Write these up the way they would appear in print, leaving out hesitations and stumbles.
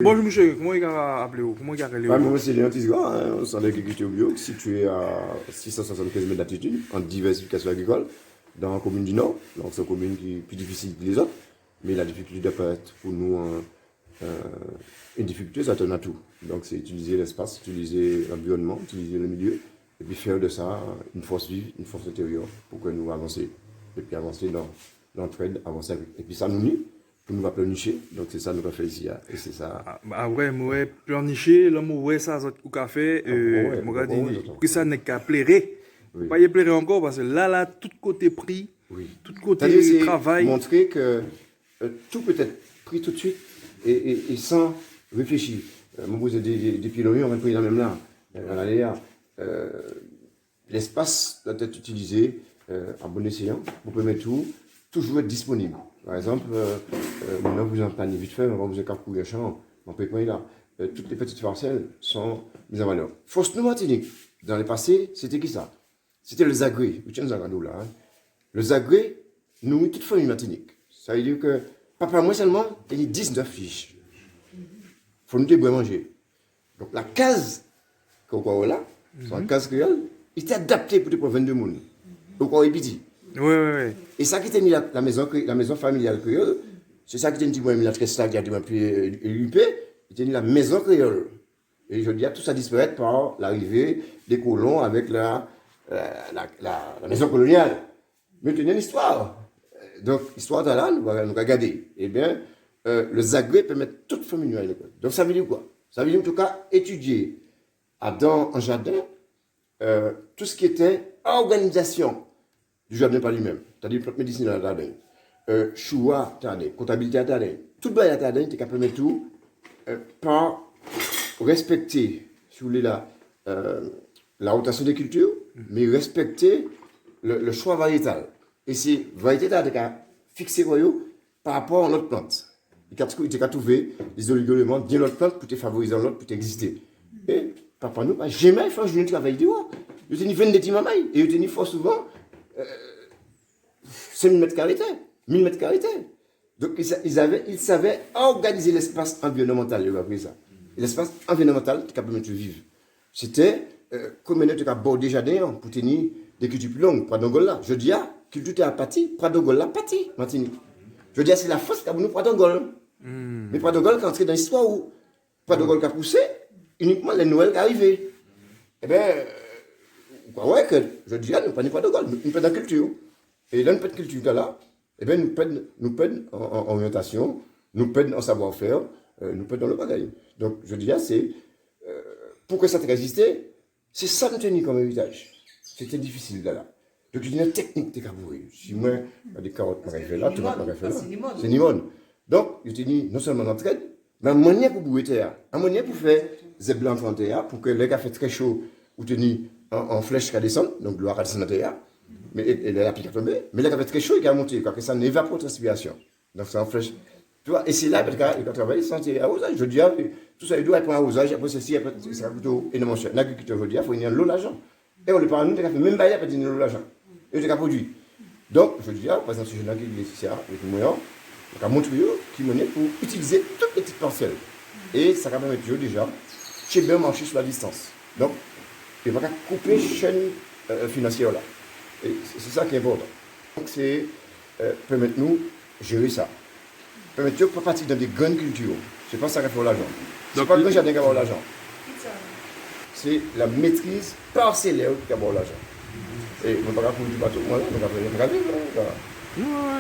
Bonjour monsieur, comment il a appelé vous? Comment il a appelé vous? Moi, c'est Léon Tisgra, au centre d'agriculture bio, situé à 675 mètres d'altitude, en diversification agricole, dans la commune du Nord. Donc, c'est une commune qui est plus difficile que les autres, mais la difficulté doit pas être pour nous une difficulté, ça tourne à tout. Donc, c'est utiliser l'espace, utiliser l'environnement, utiliser le milieu, et puis faire de ça une force vive, une force intérieure, pour que nous avancions. Et puis avancer dans l'entraide, avancer avec. Et puis ça nous nuit. Pour nous va planifier, donc c'est ça nous va faire ici, et c'est ça. Ah ouais, moi planifier, là moi ça au café, moi dit que ça n'est qu'à plaire. Pas y plaire encore parce que là tout côté prix, tout côté travail. Montrer que tout peut être pris tout de suite et sans réfléchir. Moi vous êtes des piloriers, on va prendre la même là. L'espace doit être utilisé en bon escient pour permettre toujours être disponible. Par exemple, maintenant vous en prenez vite fait, on va vous courir champ, on peut prendre là. Toutes les petites parcelles sont mises en valeur. Force nous Martinique, dans le passé, c'était qui ça? C'était le Zagré. Vous tiens là. Le Zagré, nous, toute famille Martinique. Ça veut dire que, papa, moi seulement, il y a 19 fiches. Il faut nous débrouiller manger. Donc la case qu'on a là, c'est la case créole, il était adapté pour 22 personnes. Donc on est petit. Oui. Et ça qui était la maison familiale créole, c'est ça qui était dit, moi, la très qui a été UP, c'était la maison créole. Et je dis, tout ça disparaît par l'arrivée des colons avec la maison coloniale. Mais il y a une histoire. Donc, l'histoire de là, nous allons regarder. Eh bien, le Zagré peut mettre toute famille à l'école. Donc, ça veut dire quoi? Ça veut dire, en tout cas, étudier dans un jardin tout ce qui était organisation du jardin par lui-même, c'est-à-dire plante médicinale à jardin, choix à comptabilité à jardin, tout le à jardin, tu peux mettre tout par respecter, si vous voulez, la rotation des cultures, mais respecter le choix variétal. Et c'est variétal qui a fixé par rapport à notre plante. Il a trouvé des oligo-éléments dans notre plante pour te favoriser l'autre, pour t'exister. Et papa, nous, jamais faire un travail de moi. Je tenais 20 de timamaï, et je tenais fort souvent 5000 mètres carrés, 1000 mètres carrés. Donc, ils savaient organiser l'espace environnemental, ils appris ça. Et l'espace environnemental qui permet de vivre. C'était comme on était à bord des jardins pour tenir des cultures plus longues. Pradongola, je dis, culture à pâti, Pradongola pâti, Martinique. Je dis, c'est la force qu'a nous Pradongol. Mais Pradongol, quand on est dans l'histoire où Pradongol a poussé, uniquement les Noëls qui arrivaient. Eh bien, ouais, que je dis, nous prenons Pradongol, nous prenons la culture. Et dans notre culture là, eh bien, nous prenons en orientation, nous prenons en savoir-faire, nous prenons dans le bagage. Donc, je dis, c'est pour que ça te résiste, c'est ça nous tenir comme héritage. C'était difficile là. Donc, il y a une technique de cabouille. Si moi, des carottes par exemple là, tomates par exemple là, c'est nimone. Donc, je tenais non seulement l'entraide, mais un moyen pour bouer terre, un moyen pour faire des blancs en terre, pour que les gars fait très chaud, ou tenir en flèche qui descend, donc l'eau à descendre en terre. Mais elle a piqué tombé. Mais là, il fait très chaud, il a monté, quand ça n'évapore transpiration. Donc, c'est en flèche. Tu vois, et c'est là, parce qu'il a travaillé sans arrosage. Je dis, tout ça, il doit être un arrosage, après ceci, après, ça sera plutôt énormément cher. L'agriculteur, je dis, il faut y avoir l'eau, l'argent. Et on le parle, nous, il a fait même pas, il a pas dit l'eau, l'argent. Et il a produit. Donc, je dis, par exemple, ce jeune qui est ici, avec le moyen, il a montré qui menait pour utiliser toutes les petites parcelles. Et ça va permettre déjà, chez bien marcher sur la distance. Donc, il va couper la chaîne financière là. Et c'est ça qui est important. Donc, c'est permettre nous gérer ça. Permettre nous de partir dans des grandes cultures. C'est pas ça qu'il faut l'argent. C'est pas le grand jardin qui a l'argent. C'est la maîtrise parcellaire qui a l'argent. Et on ne peut pas courir du bateau. Moi, on ne peut pas vivre.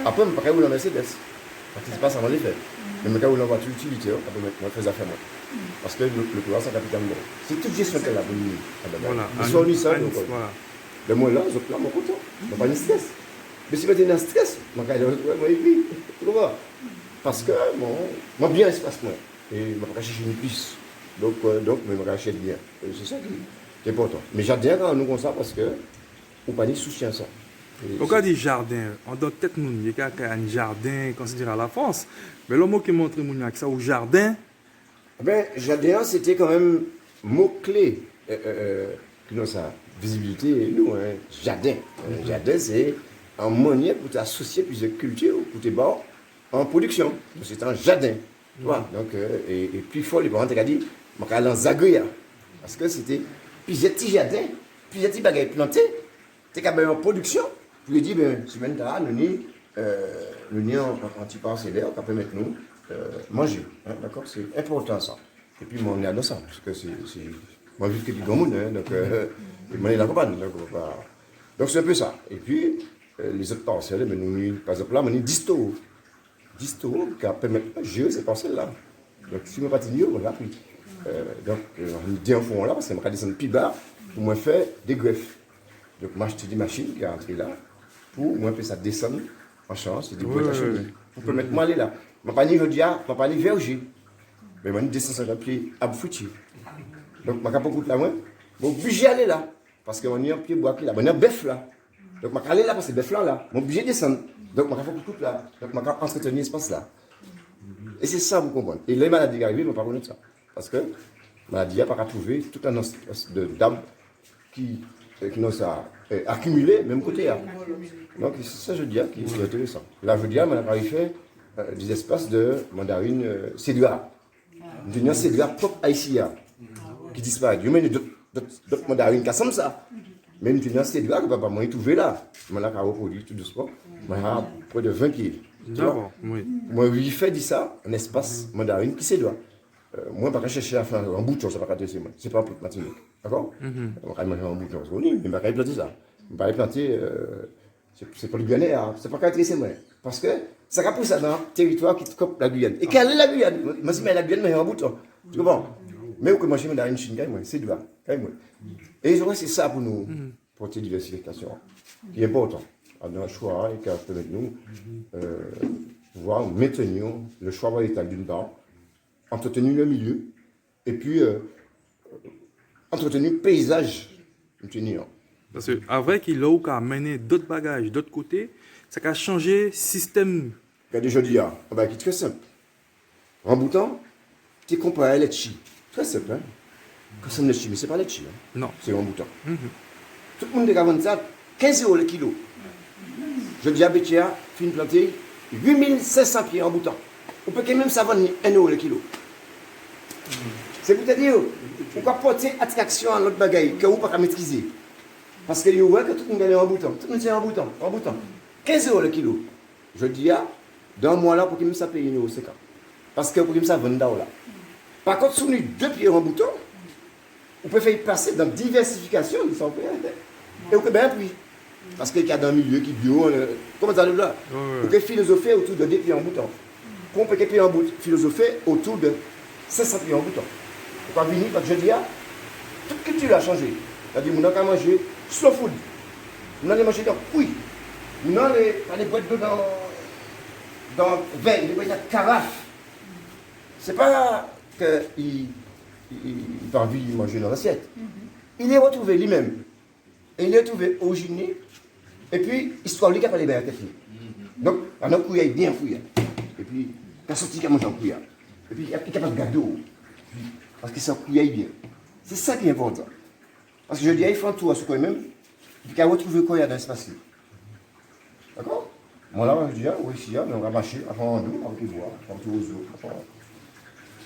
Après, on ne peut pas rouler en Mercedes. Parce que c'est pas ça qu'on les fait. Mais on peut rouler en voiture utilitaire. On peut faire des affaires. Parce que le pouvoir, c'est un capital. C'est toute gestion qu'elle a pour nous. Voilà. Ils sont unis ça. Mais moi là, je suis content. Je n'ai pas de stress. Mais si je suis en stress, je vais vivre. Tu vois? Parce que moi, bien espace moi. Et je ne vais pas chercher une piste. Donc je vais chercher bien. C'est ça qui est important. Mais j'adhère quand nous comme ça parce que on pas de soutien ça. Au cas du jardin, on doit peut-être nous dire qu'il y a un jardin considéré à la France. Mais le mot qui montre que ça au jardin. Ben, jardin, c'était quand même mot-clé. Non, ça. Visibilité, nous, jardin. Jardin, c'est un moyen pour t'associer plusieurs cultures, pour tes bords en production. C'est un jardin. Voilà. Donc, et puis, il faut les parents qui ont dit, je vais aller en Zaguya. Parce que c'était plusieurs petits jardins, plusieurs petits bagages plantés. Tu es en production. Puis il dit, semaine là, nous sommes en petit parcellaire, qui permet nous manger. Hein, d'accord? C'est important ça. Et puis, on est à ça. Parce que c'est. Moi, je vis que du bon monde. Hein, donc, on est la campagne. Donc, c'est un peu ça. Et puis, les autres parcelles, nous, par exemple, là, on est 10 taux. 10 taux qui permettent de gérer ces parcelles-là. Donc, si je ne pas tenir, on l'a pris. Donc, on dit un fond là, parce que je vais descendre plus bas pour moi faire des greffes. Donc, moi, j'ai des machines qui sont entrées là pour moi faire ça descendre en chance. C'est des boîtes à chemin. Pour permettre de m'aller là. Je ne vais pas aller Jodia, je ne vais pas aller Verger. Mais je vais descendre sur le pied à Fouti. Donc, je ne vais pas beaucoup de la main. Je suis obligé d'aller là. Parce qu'on est en pied bois là. On est en bœuf là. Donc, je vais aller là parce que c'est bœuf là. Je suis obligé de descendre. Donc, je vais faire beaucoup de là. Donc, je vais entretenir l'espace là. Et c'est ça, vous comprenez. Et les maladies qui arrivent, je ne vais pas connaître ça. Parce que la maladie n'a pas trouvé tout un ensemble de dames qui n'ont ça accumulé, même côté là. Donc, c'est ça, je dis, qui est intéressant. Là, je dis, on a fait des espaces de mandarine cédula. Une cédula propre haïtienne qui disparaît. Il y a d'autres mandarines qui sont ça. Mais une cédula que papa m'a trouvé là. Je l'ai reproduit tout doucement. Je l'ai près de 20 kilos. D'accord, oui. Moi, je fais ça, un espace mandarine qui cédula. Moi, je ne vais pas chercher à faire un bouton, ça ne va pas intéresser moi. Ce n'est pas pour Martinique. D'accord? Je ne vais pas manger un bouton, mais je ne vais pas planter ça. Je ne vais pas planter, ce n'est pas le Guyane, ce n'est pas intéresser moi. Parce que ça va pousser dans un territoire qui coupe la Guyane. Et quelle est la Guyane? Moi, si je mets la Guyane, je mets un bouton. Tu comprends? Mais où que manger mandarine chine, c'est doigt. Et c'est ça pour nous, pour cette diversification, qui est important. Dans le choix, et qui permet de nous pouvoir maintenir le choix végétal d'une part, entretenir le milieu, et puis entretenir le paysage. Parce que avec qu'il a mené d'autres bagages d'autre côté, ça a changé le système. Regardez, je dis, c'est très simple. En bouton, tu compares à l'etchi. Très simple, hein? Quand c'est l'etchi, mais ce n'est pas l'etchi. Hein? Non. C'est en bouton. Tout le monde est avant ça, 15 € le kilo. Je dis à Bétia, fin planté, 8500 pieds en bouton. On peut quand même savoir 1 € le kilo. C'est pour te dire, pourquoi porter attraction à l'autre bagaille que vous ne pouvez pas maîtriser. Parce que vous voyez que tout le monde est en bouton. Tout le monde est en bouton. 15 € le kilo. Je dis, dans un mois là, pour qu'il me ça paye 1,50 €. Parce que pour qu'il me ça 20 $. Par contre, si vous avez 2 pieds en bouton, vous pouvez faire passer dans diversification, ils sont prêts. Et vous pouvez bien prix. Parce qu'il y a dans un milieu qui est bio, comment ça arrive là? Vous pouvez philosopher autour de 2 pieds en bouton. Vous pouvez philosopher autour de 500 pieds en bouton. Vous pouvez venir, parce que je dis, toute culture a changé. C'est-à-dire, nous avons manger slow food. Nous allons manger dans couilles. Nous allons aller boire d'eau dans verre, nous allons dans carafe. Ce n'est pas qu'il n'a envie de manger dans l'assiette. Il est retrouvé lui-même. Et il est retrouvé au gîne. Et puis, histoire lui qui a pas les bains à tête. Donc, on a couillé bien fouillé. Et puis, il a sorti qui a mangé en couillé. Et puis, il est capable de garder. Parce qu'il s'en couillé bien. C'est ça qui est important. Parce que je dis, il faut un tour à ce coin même. Il a retrouvé quoi il y a dans l'espace. D'accord? Moi là, je dis, oui, ici, on va marcher, après on va les bois, on va aux eaux.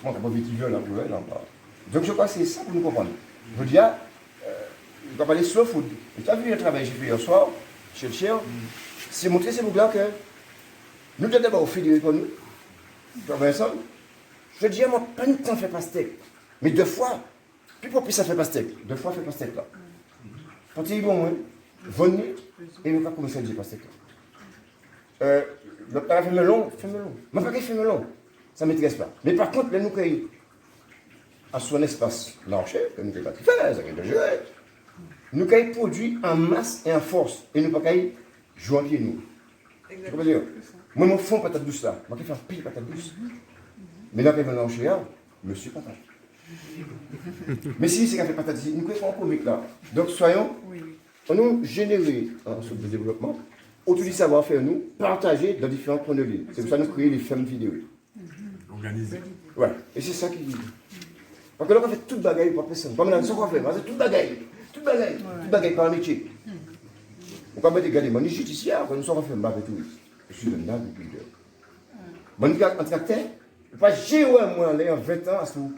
On va pas vite là, donc je crois que c'est ça pour nous comprendre. Je dis, il va parler slow food. Tu as vu le travail que j'ai fait hier soir, chez le chien, c'est montrer ces boucles-là que nous devons d'abord fédérer pour nous. Vincent, je dis, moi, pas de temps fait pastèque. Mais 2 fois, plus pour plus ça fait pastèque. 2 fois fait pastèque là. Quand il est bon, venez et ne pas commencer à dire pastèque là. Donc, fait melon. Mais pas qu'il fait melon. Ça ne m'intéresse pas. Mais par contre, là, nous cueillons à son espace marché, que nous ne pouvons pas faire, ça de jouer. Nous cueillons produits en masse et en force. Et nous ne pouvons pas jouer en pied, nous. Exactement. Dire, moi, je fais patate douce là. Je fais un pile patate douce. Mais là, quand je vais dans monsieur patate. Mais si c'est qu'à faire patate ici, nous faisons un comique là. Donc, soyons, on nous générer un sorte de développement, autour du savoir-faire, nous, partager dans différents points de vue. C'est pour ça que nous créons les femmes vidéo. Organisé. Ouais, et c'est ça qui dit. Parce que là, on fait toute bagaille pour personne. Comme dans ce qu'on fait, c'est toute bagaille par métier. On va mettre des gars, mon judiciaire, quand nous sommes fait mal et tout. Je suis un agriculteur. Mon gars, en tracteur, Pas j'ai moi en 20 ans, c'est tout.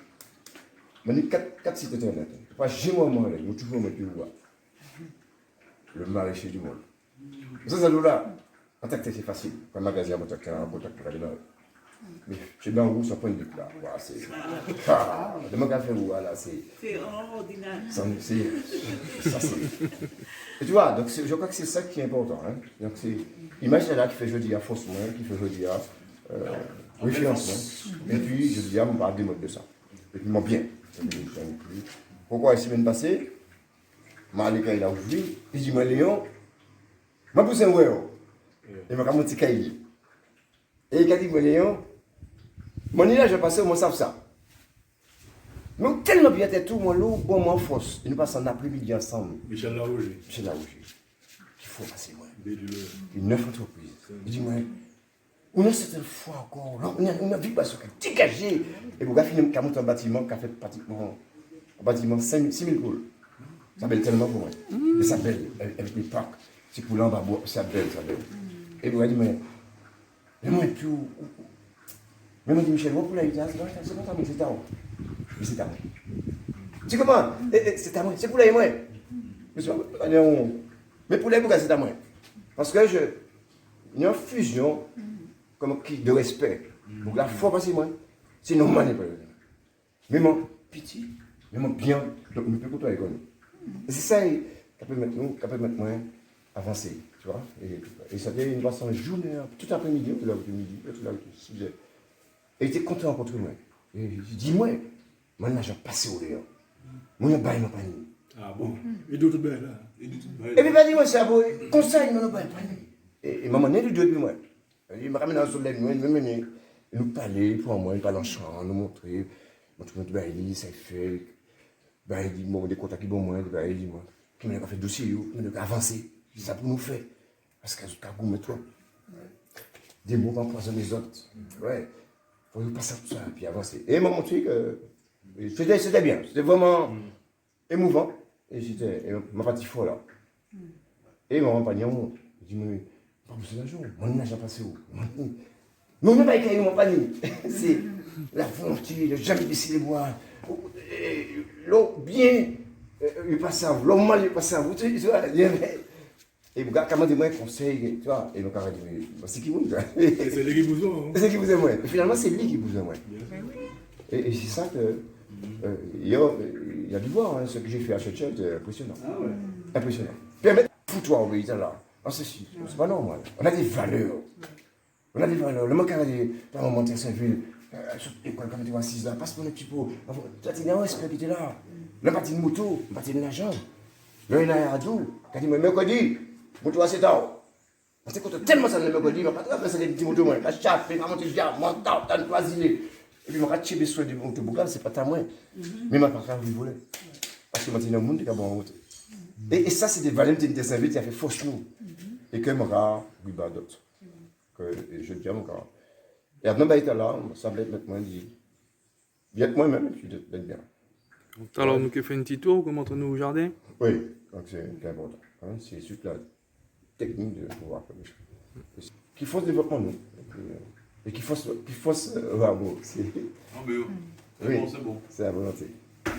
Je dis 4 sites internet. Pas j'ai moi là, je toujours me dis le maraîcher du monde. Ça là, contacter c'est facile. Quand le magasin contacter un contact pour aller là. Mais chez dans où ça point de là. Voilà, c'est le magasin où là c'est ordinaire. Ça c'est et tu vois, donc je crois que c'est ça qui est important hein. Donc c'est l'image là qui fait jeudi à faussement, qui fait jeudi à référencement. Et puis je dis on parle des modes de ça. Et puis moi bien. Pourquoi la semaine passée, Malika il a ouvert, il dit moi Léon, je pousse un ouéo. Il m'a monté cahier. Et il a dit moi Léon, mon île je passé, moi savent ça. Mais tellement bien était tout, mon loup, bon, mon force. Et nous passons en après-midi ensemble. Michel Larouge. Michel Larouge. Il faut passer moi. Une 9 entreprises. Il dit moi, on a cette fois encore, on a vu parce que dégagé. Et vous avez fini de monter un bâtiment qui a fait pratiquement un bâtiment 6 000 poules. Ça belle tellement pour moi. Et ça belle, avec les parcs, c'est pour l'en bas, ça belle, ça belle. Et vous avez dit, mais moi, tout. Mais moi, je dis, Michel, vous pour la UTA, c'est pas ta main, c'est ta main. Mais c'est ta main. Tu comprends? C'est ta main, c'est pour la moi. Mais pour la pourquoi c'est ta main? Parce que il y a une fusion de respect. Donc la foi, c'est moi. C'est normal, mais mon pitié, mais mon bien, donc nous pouvons pas écouter. Et c'est ça qui peut mettre nous, qui peut mettre moi avancer, tu vois. Et ça fait une façon journée, tout après-midi, tout l'après-midi, tout l'après-midi. Et il était content de rencontrer moi. Et il dit, moi, mon argent passé au dehors. Mon bail m'a pas mis. Ah bon? Et d'autres belles là. Et puis il dit, moi, c'est un beau conseil, mon bail pas mis. Et maman n'est du Dieu depuis moi. Il m'a ramené dans le soleil, il m'a mené. Il nous parlait pour moi, il parlait en chant, nous montrer. Montrer notre bail, ça fait. Il dit, bon, des contacts qui vont moins, il dit, moi, qui m'a fait dossier, qui m'a avancé. C'est ça pour nous faire. Parce qu'à ce cas, vous mettez toi. Des mots pour empoisonner les autres. Ouais. Faut passer tout ça, puis avancer. Et il m'a montré que c'était bien, c'était vraiment émouvant. Et ma partie folle là. Et il m'a compagnon, il dit, mais pas besoin d'argent, mon argent passé où? Mais on n'a pas écrit mon panier. C'est la volonté, de jamais baisser les bois. L'eau bien, il passe à vous, l'eau mal, il passe à vous. Tu vois, et vous gars, comment dire, conseil, tu vois, et le gars dit, c'est qui vous? C'est lui qui vous a. C'est qui vous aime, ouais. Finalement, c'est lui qui vous aime, ouais. Et c'est ça que. Il y a du voir, hein, ce que j'ai fait à Churchill, c'est impressionnant. Ah ouais. Impressionnant. Permettre, fous-toi, oui, là. Non, c'est pas normal. On a des valeurs. On a des valeurs. Le manque à des. Par exemple, monter à Saint-Ville, quand tu vas assis là, passe pour un petit peu. Tu as dit, non, est-ce que tu es là? Le parti de moto, le parti de l'argent. Le il a à doux. Quand il me mercredi, moto à 7 ans. On s'est content tellement ça le mercredi, mais pas de faire des petits motos, moi. La chape, je vais monter, je vais monter, t'as une croisille. Et puis, je vais tirer sur du moto bougal, c'est pas ta moins. Mais je ne vais pas faire voler. Parce que je suis dans le monde qui a bon route. Et ça, c'est des valeurs qui sont qui a fait fausse nous. Et que je oui, bah, d'autres. Que je dis à mon gars. Et après, je suis là, ça me mettre moi, dit. Bien que moi-même, je suis d'être bien. Alors, nous, fait un petit tour, comment montrez-nous au jardin? Oui, donc c'est important. Hein, c'est surtout la technique de pouvoir faire des choses. Qu'il faut ce développement, nous. Et qu'il faut ce rameau. Ah, mais oui, c'est bon. C'est la volonté.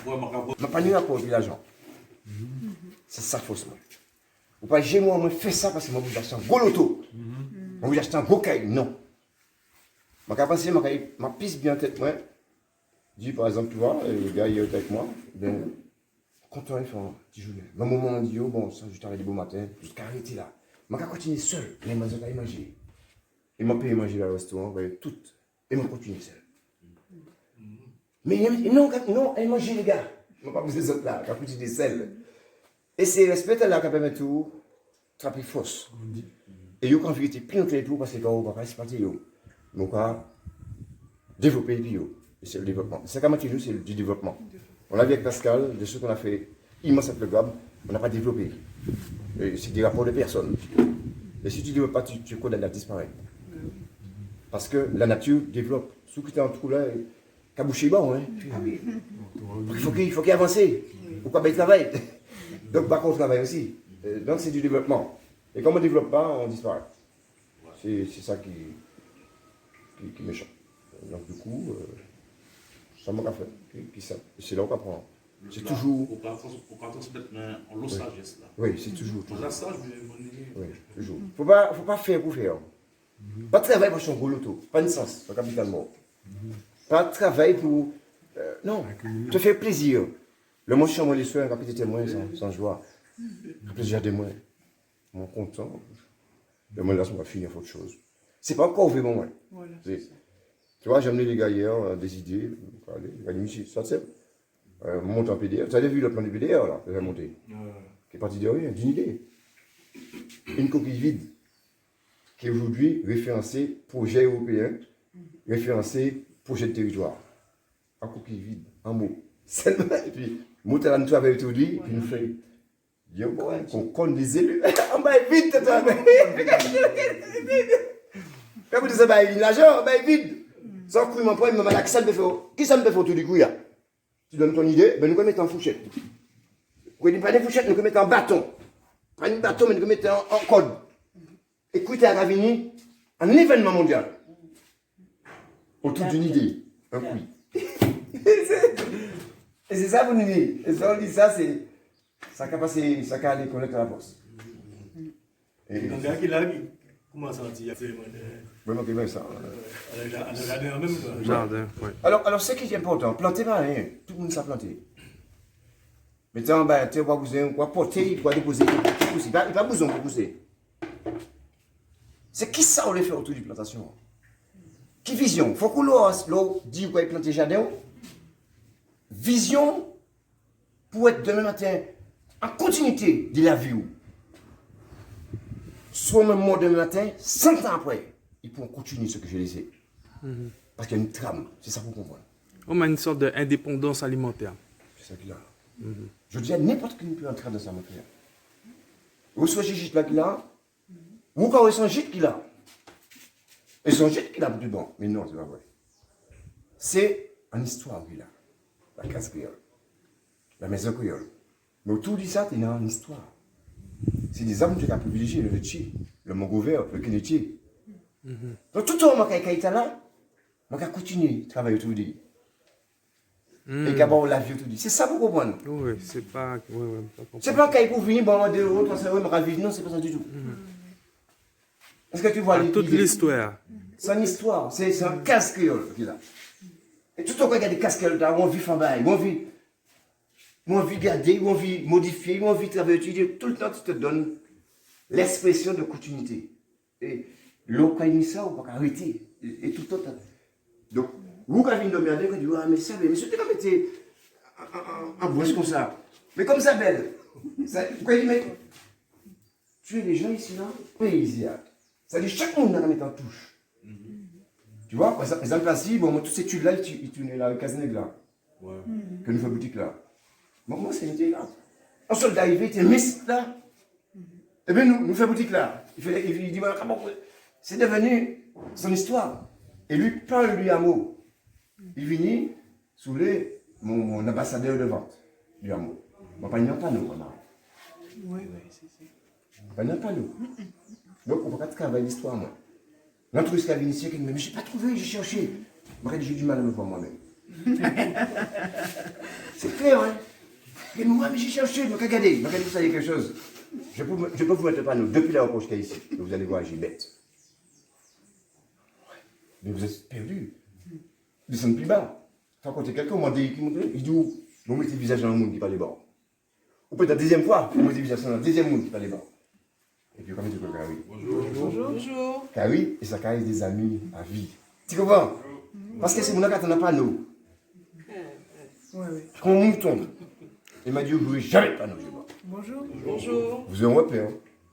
Ouais, ma pas à pour l'argent. C'est ça, faussement. Ou pas, j'ai moi, fait ça parce que moi, vous achetez un gros loto. Moi, vous achetez un gros caille. Non. Je pense que ma piste bien en tête, moi. Dis par exemple, tu vois, le gars il est avec moi, ben, content, il fait un petit journée. Dans le moment, on dit, oh bon, ça, je t'arrête beau matin, jusqu'à arrêter là. Je vais continuer seul, les maisons à manger. Il m'a payé manger dans le restaurant, ben, tout. Et je vais continuer seul. Mais non, elle mange les gars. Je ne vais pas vous les autres là, je vais continuer seul. Et c'est respect là qui permet tout, trapper fausse. Et yo, quand vérité, plus on fait tout, parce que quand on va pas se partir, yo. Donc, développer, puis yo. C'est le développement. C'est comme tu dis, c'est du développement. On a vu avec Pascal, de ce qu'on a fait immense avec le GAB, on n'a pas développé. C'est des rapports de personnes. Et si tu ne développes pas, tu connais la disparaître. Parce que la nature développe. Sous que tu es en trou là, cabouché bon, hein. Il faut qu'il avance. Ou pas bien travailler. Donc par contre, on travaille aussi. Donc c'est du développement. Et comme on ne développe pas, on disparaît. C'est ça qui me choque. Donc, du coup, ça m'a fait. Puis ça, c'est là qu'on apprend. C'est toujours. Pour pas transmettre en l'eau sagesse là. Oui, c'est toujours. La sage, mais oui, toujours. Faut pas faire pour faire. Pas travailler pour son gros loto. Pas de sens, pas capitalement. Pas travailler pour. Non, te faire plaisir. Le mon chambre, les soins, quand tu témoin sans joie. Le plaisir des moins. Mon content. Le moins là, ça va finir autre chose. C'est pas encore vraiment moi. Voilà, tu vois, j'ai amené les gars hier, des idées. Allez, les gars, ici, ça c'est. Monte en PDR. Tu as vu le plan du PDR là, que j'ai monté. Qui est parti de rien, d'une idée. Une coquille vide. Qui est aujourd'hui référencé projet européen, référencé projet de territoire. En coquille vide, en mots. Seulement, et puis, monter à nous travailler aujourd'hui, puis nous faisons. Yo, ouais, qu'on compte des élus. On va vite, toi. Quand vous dites ça, il nageur, on va vite. Sans couille, mon point, il m'a mal à qui ça me fait. Qui ça me fait autour du cou, là? Tu donnes ton idée, ben nous mettons en fourchette. Vous ne pas des fourchettes, nous mettons en bâton. Pas une bâton, mais nous mettons en code. Écoutez à Ravigny, un événement mondial. Autour d'une idée, un oui. Et c'est ça, vous nous dites. Et ça, on dit ça, c'est. Ça a passé, ça a aller connaître la poste. Et donc, il y a qui l'a mis. Comment ça dit? Vraiment, qui met ça. Jardin, oui. Alors, ce qui est important, planter pas rien. Tout le monde sait planter. Mais tu vas pousser, quoi porter, quoi déposer, il n'y a pas besoin de pousser. C'est qui ça on les fait autour de la plantation? Qui vision? Il faut que l'on dise quoi planter jardin. Vision pour être demain matin en continuité de la vie. Soit même moi demain matin, 100 ans après, ils pourront continuer ce que je laissé. Parce qu'il y a une trame, c'est ça pour comprendre. On a une sorte d'indépendance alimentaire. C'est ça qu'il a. Je dis à n'importe qui peut entrer dans ça, mon frère. Ou soit j'ai là qu'il a, ou quand son gîte qu'il a. Et son gîte qu'il a plus bon. Mais non, c'est pas vrai. C'est en histoire qu'il a. La case créole. La maison créole. Mais autour de ça, il y a une histoire. C'est des hommes qui ont privilégié le Tchi, le Mongover, le Kennedy. Donc tout le monde qui est là, on va continuer à travailler autour de lui. Et qu'abord la vie autour de lui. C'est ça pour comprendre. Oui, c'est pas. C'est pas qu'il pour venir, bon, 2 euros, 300 euros, me ravivre. Non, c'est pas ça du tout. Est-ce que tu vois toute l'histoire. C'est une histoire. C'est un casse créole qu'il a. Et tout le monde qui a des casques créoles, on vit en bail, on vit garder, on vit modifier, on vit travailler. Tout le temps, tu te donnes l'expression de continuité. Et l'eau, quand il dit ça, on va arrêter. Et tout le temps. Donc, vous, quand vous venez de vous dites, ah, mais ça, mais c'était comme était en bois comme ça. Mais comme ça, belle. Pourquoi il dit, mais tu es les gens ici, là, paysards. Ça dit, chaque monde a mis en touche. Tu vois, par exemple, ici, bon, toutes ces études-là, ils tournent là, le Caseneg là. Ouais. Que nous faisons boutique là. Bon, moi, c'est une idée là. Un soldat arrivé, il était miss là. Et bien, nous faisons boutique là. Il dit, c'est devenu son histoire. Et lui, parle lui à mot. Il vient sous mon ambassadeur de vente du hameau. Mon pas pas nous, maman. Oui, c'est ça. Pas nous. Donc, on ne peut pas travailler l'histoire, moi. L'entreprise qui a venu ici, qui me dit, mais je n'ai pas trouvé, j'ai cherché. Moi, j'ai du mal à me voir moi-même. C'est clair, hein? Mais moi, j'ai cherché, donc regardez, vous savez quelque chose. Je peux vous mettre pas nous, depuis la reproche qu'il y a ici, vous allez voir, j'ai bête. Mais vous êtes perdus. Ils sont plus bas. Tant qu'on est quelqu'un, on m'a dit, il dit, vous mettez le visage dans le monde qui parle les bords. Ou peut-être la deuxième fois, vous mettez le visage dans le deuxième monde qui parle les bords. Et puis, comment tu peux Carrie? Bonjour. Carrie, et ça carrie des amis à vie. Tu comprends? Parce que c'est mon gars qui n'a pas nous. Quand on mouton, il m'a dit, vous ne jouez jamais pas nous. Bonjour. Vous avez un repère,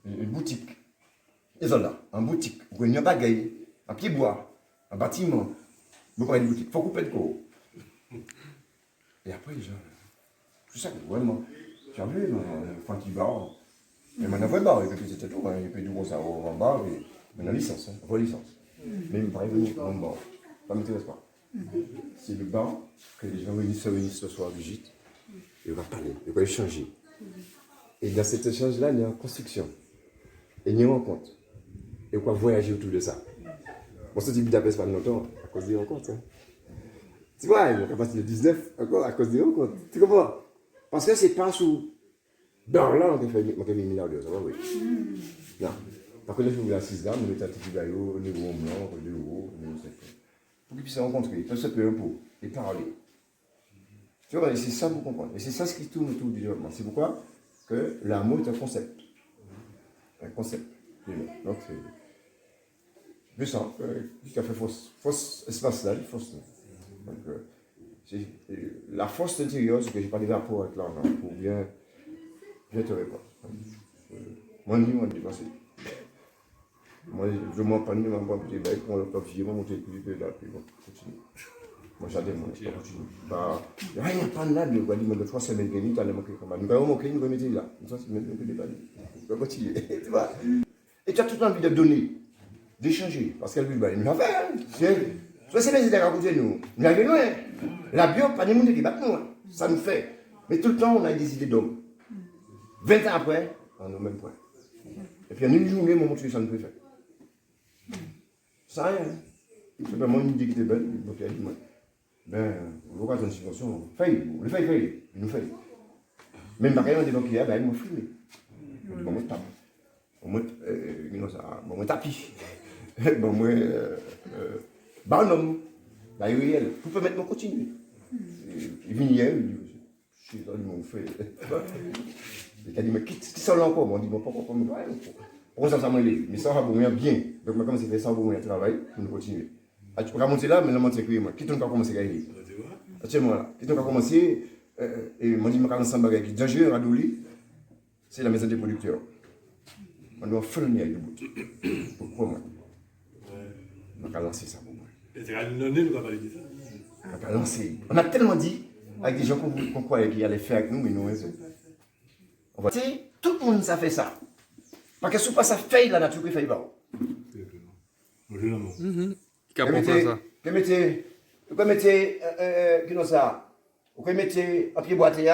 une boutique. Ils sont là, en boutique. Vous avez une bagaille, un pied bois, un bâtiment. Vous prenez une boutique, il faut couper le corps. Et après, les gens, tout ça, vraiment. Tu as vu, quand il va, il m'a envoyé barre, il fait tout, il fait du gros ça en bas, mais la licence, pas licence. Mais il me paraît venir en bas, ça ne m'intéresse pas. C'est le bar que les gens se réunissent ce soir du gîte, et on va parler, on va échanger. Et dans cet échange-là, il y a une construction, et il y a une rencontre, et on va voyager autour de ça. Bon, ça, tu Budapest pas longtemps, à cause des rencontres. Hein. Tu vois, ils ont passé le 19 encore à cause des rencontres. Tu comprends? Parce que c'est pas sous. Dans là, on a fait 1 milliard d'euros, ça va, oui. Non. Par contre, là, je vous l'assise là, on met un petit peu au niveau blanc, au niveau haut, au niveau sec. Pour qu'ils puissent se rencontrer, faire se payer un pot et parler. Tu vois, c'est ça pour comprendre. Et c'est ça ce qui tourne autour du développement. C'est pourquoi que l'amour est un concept. Un concept. Donc, c'est. Je sens qu'il a fait fausse espace là, fausse. Donc, la force intérieure, c'est que je n'ai pas de rapport avec l'argent pour bien te répondre. Moi, je dis pas. Moi, je m'en parle, je m'en parle, je vais prendre le papier, je vais monter le plus de là, puis bon, continue. Moi, j'adore, moi, je continue. Il n'y a rien à prendre là, je vais dire, 3 semaines, tu as manqué comme ça. Nous allons manquer, nous allons mettre là. Ça, c'est même que des balles. Je vais continuer, tu vois. Et tu as toute envie de donner, d'échanger, parce qu'elle veut le nous l'a fait. Soit c'est les idées à côté de nous. Nous l'avons loin. La bio, pas de monde qui bat nous. Ça nous fait. Mais tout le temps, on a des idées d'hommes. 20 ans après, on est au même point. Et puis en une journée, mon montre ça ne peut faire. Ça rien. C'est vraiment une idée qui était belle. Donc il a dit, ben, on va pas une subvention. Faille, on le fait, il nous fait. Même par exemple, des banquiers, ben, ils m'ont filmé. Bon, moi, tape. Bon, moi, tapis. Bon, moi, Barnum, la URL, vous pouvez maintenant continuer. Il vient hier, il dit, je suis dans le monde fait. Il a dit, mais qui sont là encore? On dit, bon, pourquoi me doit? Pourquoi ça m'a aidé? Mais ça va pour moi bien. Donc, moi, comme c'est fait ça pour moi travail, pour nous continuer. Tu peux monter là, mais là, monter que moi. Qui t'ont commencé à gagner? Actuellement là. Qui t'ont commencé, et moi, je dis, je ensemble avec qui dangereux à Douli, c'est la maison des producteurs. On doit faire le nez avec le bout. Pourquoi moi? On va lancer ça pour moi. On va lancer. On a tellement dit avec des gens qu'on croyait qu'ils allaient faire avec nous, mais ils n'ont raison. On va dire, tout le monde ça fait ça. Parce que si pas ça fait la nature qui fait pas. Vous mettez, vous mettez un pied boîtier,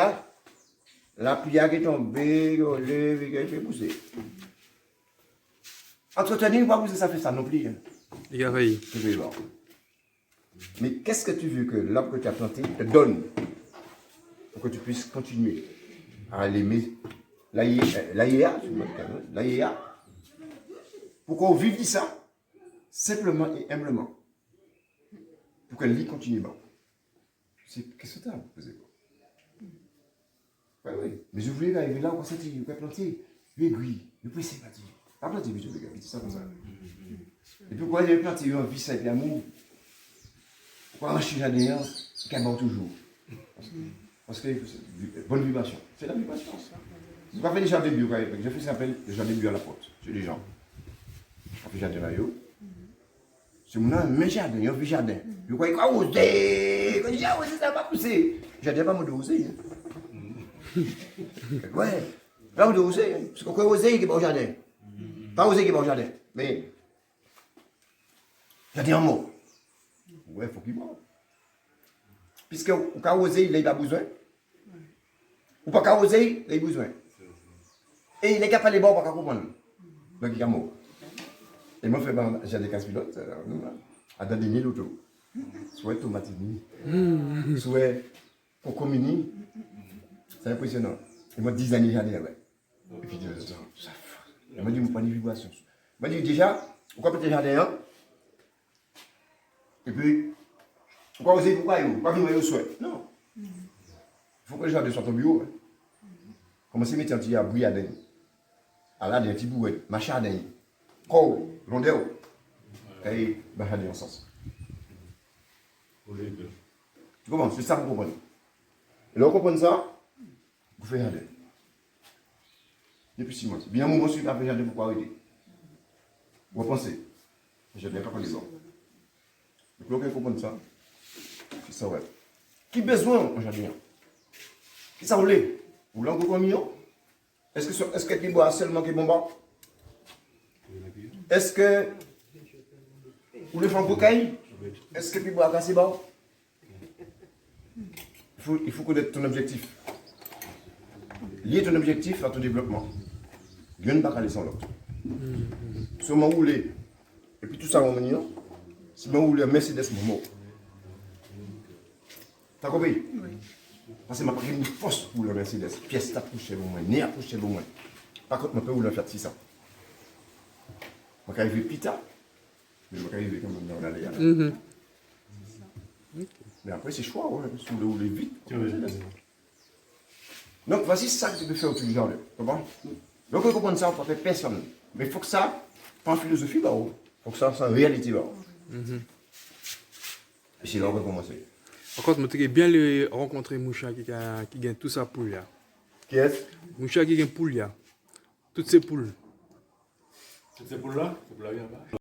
la pluie qui est tombée, qui fait pousser. Entretenir, pas pousser, ça fait ça non plus. Il a failli. Mais qu'est-ce que tu veux que l'arbre que tu as planté te donne pour que tu puisses continuer à l'aimer? L'AIA, pour qu'on vive ça, simplement et humblement. Pour que la vie continue. Qu'est-ce que tu as posé? Oui. Mais je voulais arriver là où on peut planter, l'aiguille, le plus sympathique. Pas planter, mais je veux c'est ça comme ça. Et puis pourquoi il y a planté un vice avec l'amour? Pourquoi un chien derrière, qui aborde toujours? Parce que bonne vibration. C'est la vibration. Vous avez fait des jardins bio, j'ai fait ce qu'on appelle des jardins bio à la porte. C'est des gens. On fait jardin là, c'est mon même jardin, il y a un jardin. Je crois qu'il va oser. Quand il dit oser, ça va pas pousser. Jardin pas me oser. Ouais, là on oser. Parce qu'on croit oser qui va au jardin. Pas oser qui va au jardin. Mais, jardin en mot. Ouais, il faut qu'il mange. Puisque quand oser, il n'a pas besoin. Ou pas quand oser, il a besoin. Et il est capable de boire pour comprendre. Donc il y a mot. Et moi, j'ai des casse-pilotes, à dans des 1000 autos. Soit tomatini, soit cocomini. C'est impressionnant. Et moi, 10 années, j'allais là-bas. Et puis, ça. Il m'a dit, vous prenez vibration. Il m'a dit, déjà, vous comprenez jardin, et puis, pourquoi vous êtes pourquoi vous? Pas venir au souhait. Non. Il faut que le jardin soit au bureau. Commencez à mettre un petit abri à la des petits bouets, machin à d'un. Quoi, rondeur. Et, jardin en sens. Tu comprends? C'est ça que vous comprenez. Et là, vous comprenez ça, vous faites jardin. Depuis 6 mois. Bien, un moment, je suis fait jardin pour pas arrêter. Vous pensez? Je ne viens pas pour les autres. Donc, vous comprenez ça? C'est ça, ouais. Qui besoin en jardin? Qui ça voulait? Vous voulez encore 1 million? Est-ce que tu bois seulement qui est bon? Est-ce que vous voulez faire un boucaille? Est-ce que tu bois assez bas? Il faut connaître ton objectif. Lier ton objectif à ton développement. L'un ne va pas aller sans l'autre. Seulement où les. Et puis tout ça en venir, Si je roule un Mercedes, je mort. T'as compris? Oui. Parce que je n'ai pas une force pour le Mercedes. Pièce t'a touché pour moi, nez a touché pour moi. Par contre, je peux rouler un Fiat 600. Je peux arriver plus tard, mais je peux arriver quand même dans l'allée. Mais après, c'est choix, ouais. Si vous voulez rouler vite, donc, voici ça que tu peux faire au plus jardin. Comprends? Donc, vous comprenez ça, on ne peut faire personne. Mais il faut que ça, pas en philosophie, il faut que ça soit en réalité. Et c'est là qu'on va commencer. Par contre, je bien le rencontrer Moucha qui gagne tout ça poule là. Qui est-ce? Moucha qui gagne poule là. Toutes ces poules. C'est pour là? C'est pour là,